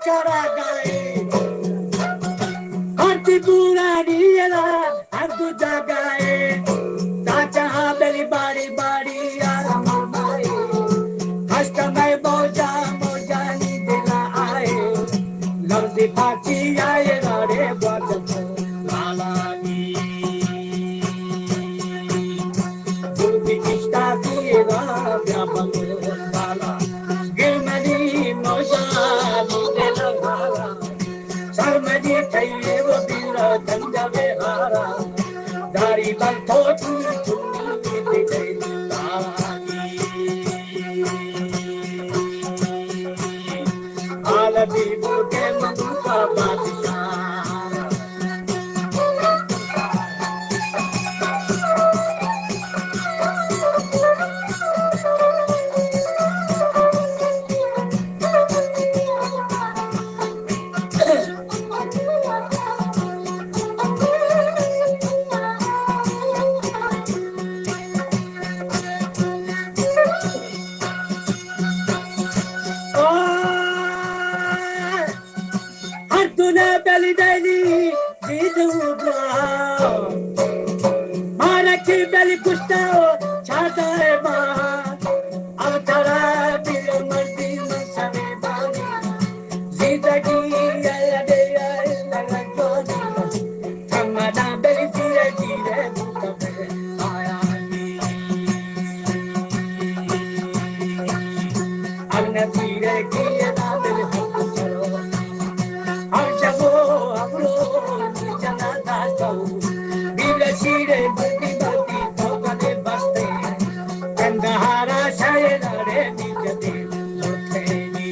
चरा गाए आरती पुरानी एला अर्धु जगाए ताचा बेली बारी बारी आराम माए कष्टमय मौजा मौजा नी दिला आए लफ्ज़ फाची आए रे बजत लालानी दुर्बी इष्टा दिला व्यापक बाला गिरमनी मौजा नी दिला बाला शर्मनी कहिए वो बिरा धंधे हारा दारी बल तो चुनी दिले लालानी आलमी के मन का बादशाह Belly belly, did you Maraki belly gustao, chata eba. Avtara bil mardi masave bani. Zindagi yade yalla jodi. Kamada belly dile dile mutabe ayani. Agna dile kiye na belly hakaro. Arjabo abro jana dato bila shire bati bati thokane baste kandahara shayera re bijate lotheni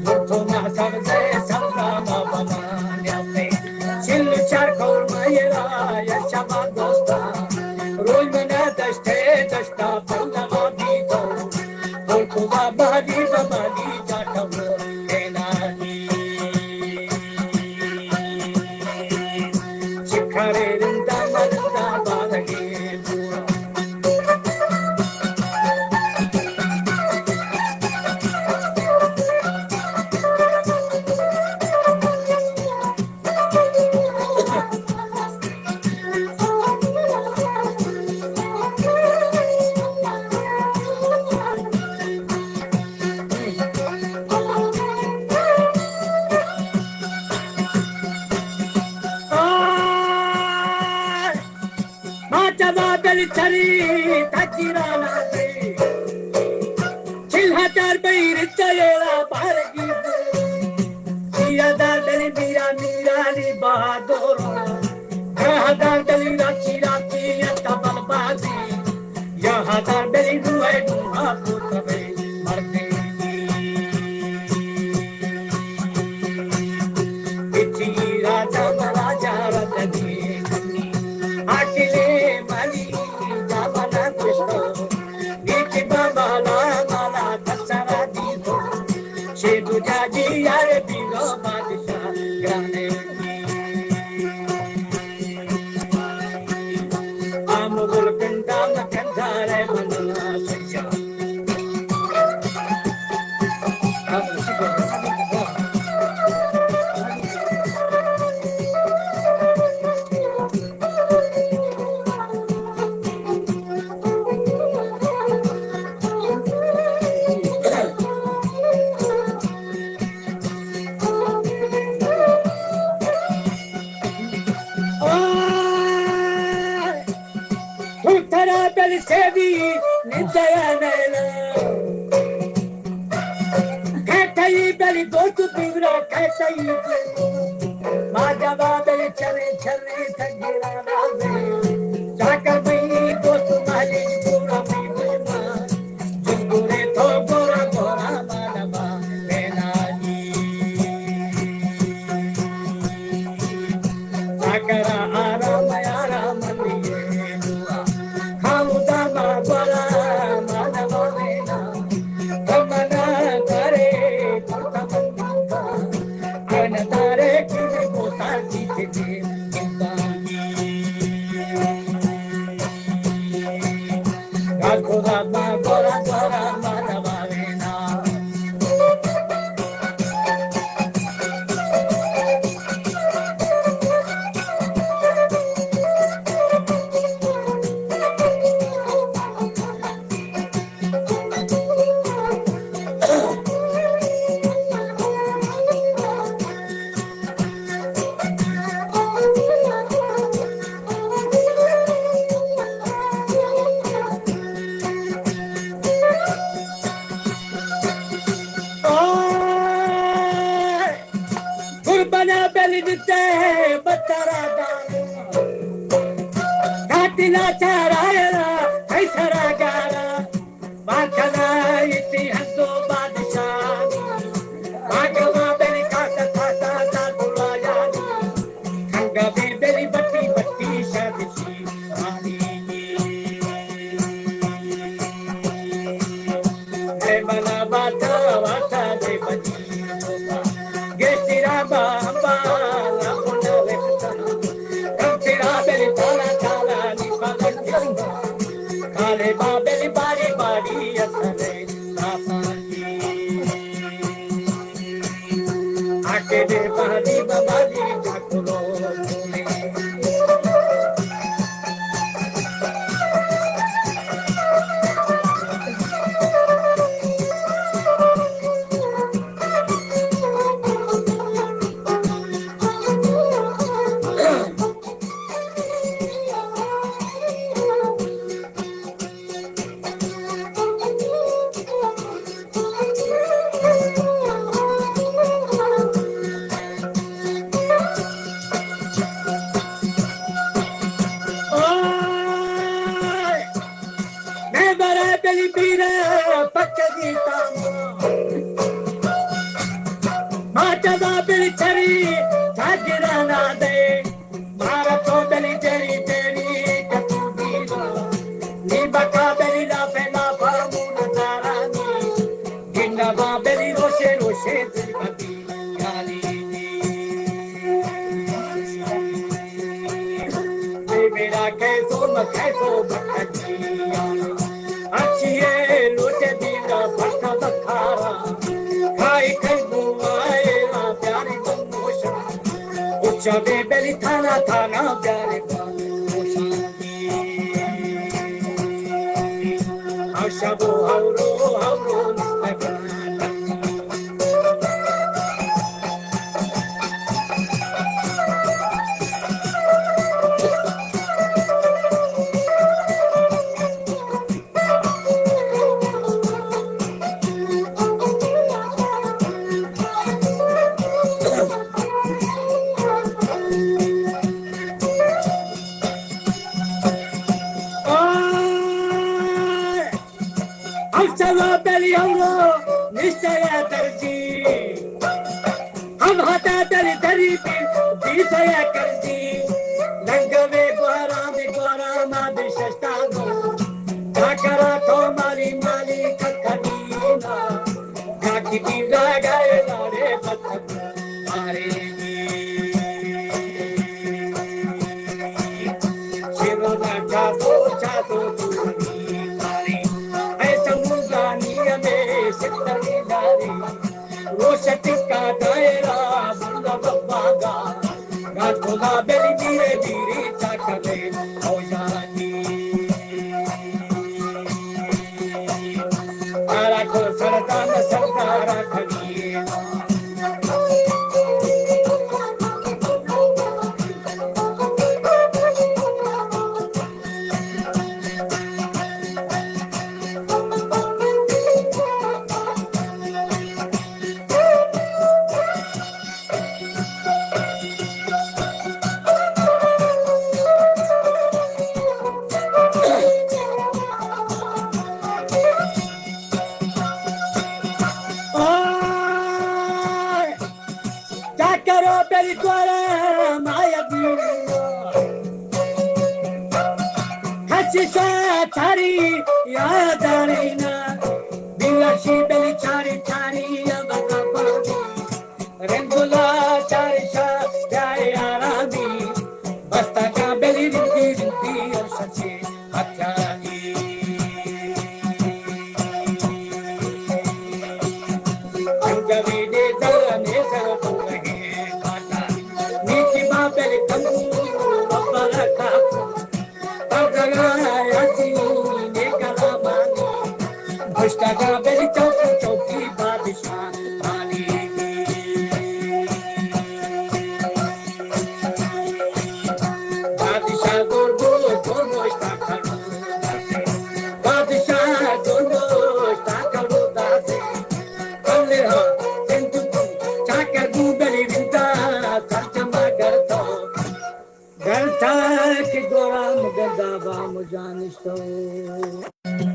lothona sabse samrama banane sil char kaur mayera yashaba dosta roz mana dashte dashta pallava dito Kuba badi babadi jatavo enani Chikhare rinda marda balage pura Beli chari takirana be chilhatar bei ritayela bargi dia dar beli mira mira ni bahadur hadar beli rachi rachi tabal bazi ya hadar beli duai duha putabe marte ichi raja raja radhi akile mali jamana krishna iki baba la mala tasara dito she dujaji yare bilo badshah grane amul kanda makandare manala sajja Sevi nidyanela katai beli dostu pivra katai majava beli chale chale tagira raze jakar bhai dostu mali pura pivma jugure tho gora gora manava benani jakara arama arama liye Gora gora gora gora कुर्बाना बेली दिते बतरा दाना घाटिला चारायला कैसरा गारा बाखना इति हंसो बादशाह बागवा बेली खाता खाता दादुला जानी खंगा बेली बट्टी बट्टी शादशी आनी हे बना बाता वाता दे बची गेस्टिरा बाबा ना पुना लेता कंटिरा बेली ताला ताला नी बालकी काले बाबेली बारी बारी अथले नापाकी आके दे बारी बाबाली ठाकुरो बेली पीरा पक्की तामा माता बेली छरी जागिरा ना दे मारा तो बेली तेरी तेरी कतुदीवा नी बका बेली ना फेला फामू नजारानी गिन्ना बा बेली रोशे रोशे दिलबती यानी मेरा कैसो बखती अच्छिए लोटे दीना भक्का बखारा खाई खाई बुआए ना प्यारी बंदोशा उच्चा बेली थाना थाना प्यारे बंदोशा आशा बो हाउरो चलो बेली हमरो निश्चय दर्जी हम हटा दरी दरी विषय करजी लंगवे ग्वारा मादी शस्तागो ढाकरा तो माली माली कखनीना ढाकी दीदा गए लारे पत्थर मारे शिवना चातो रोशटिका दायरा बुला बागा रातोला बेली धीरे धीरे चाकले हो जानी आरा को सरदार खड़ी करो बेली द्वारा माया हसीसा थारी याद आरीना बिलाशी बेली चारी चारी अबका पानी रेंगुला चारी शा जाए आरामी बस्ता का बेली रिंदी रिंदी और सच्ची हत्यानी अंगवी दे दलने सर बेली चौकी चौकी बादशाह Vamos já no estou.